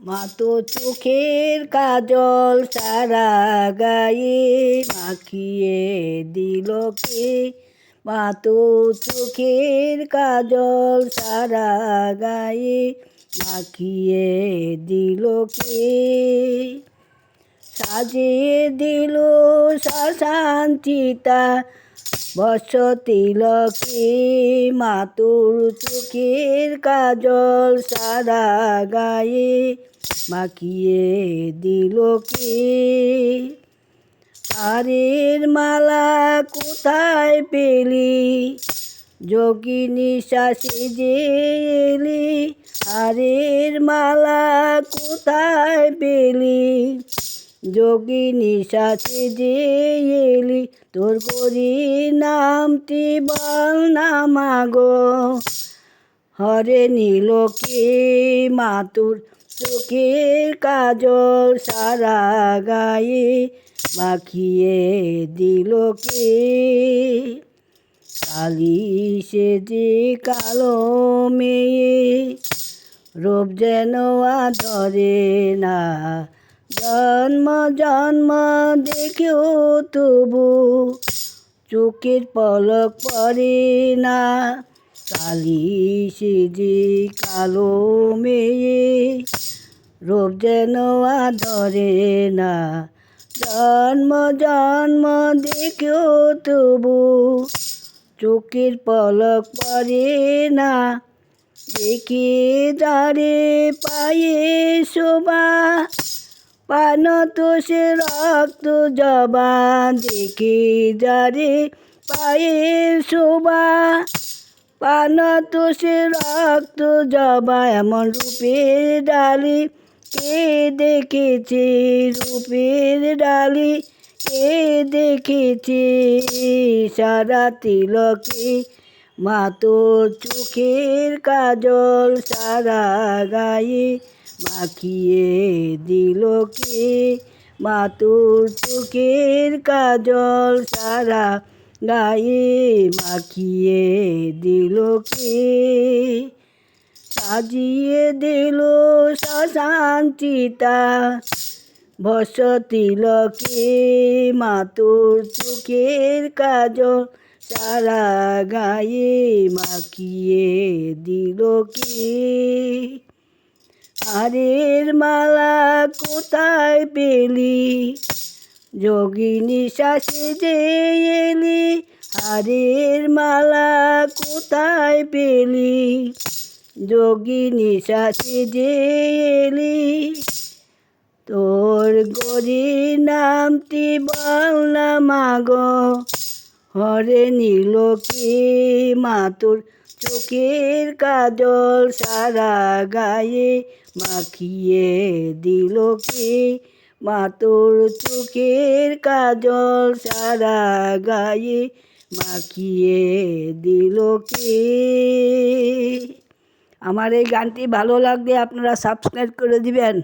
মা তো চোখের কাজল সারা গায়ে মাখিয়ে দিল কে। মা তো চোখের কাজল সারা গায়ে মাখিয়ে দিল কে। সাজিয়ে দিল শ্মশান চিতা বসতিলকে। মা তোর চোখের কাজল সারা গায়ে মাখিয়ে দিল কে। হারের মালা কোথায় পেলি যোগিনী সেজে এলি। হারের মালা কোথায় পেলি যোগিনী সেজে এলি। তোর করি নামটি বল না মাগো হরে নিল কে। মা তোর চোখের কাজল সারা গায়ে মাখিয়ে দিল কে। কালি সেজে কালো মেয়ে রূপ যেন ধরে না। জন্ম জন্ম দেখেও তবু চোখের পলক পড়ে না। কালি সেজে কালো মেয়ে রূপ যেন ধরে না। জন্ম জন্ম দেখেও তবু চোখের পলক পড়ে না। দেখে যারে পায়ে শোভা পান তো সে রক্ত জবা। দেখে যারে পায়ে শোভা পান তো সে রক্ত জবা। এমন রূপের ডালি কে দেখেছে, রূপের ডালি কে দেখেছে সারা তিলকে। মা তোর চোখের কাজল সারা গায়ে মাখিয়ে দিল কে। মা তোর চোখের কাজল সারা গায়ে মাখিয়ে দিল কে। সাজিয়ে দিল শ্মশান চিতা বসতিলকে। মা তোর চোখের কাজল সারা গায়ে মাখিয়ে দিল কে। হারের মালা কোথায় পেলি যোগিনী সেজে এলি। হারের মালা কোথায় পেলি যোগিনী সেজে এলি। তোর গরি নামটি বল না মাগো হরে নিল কে। মা তোর চোখের কাজল সারা গায়ে মাখিয়ে দিল কে। মা তোর চোখের কাজল সারা গায়ে মাখিয়ে দিল কে। আমার এই গানটি ভালো লাগলে আপনারা সাবস্ক্রাইব করে দিবেন।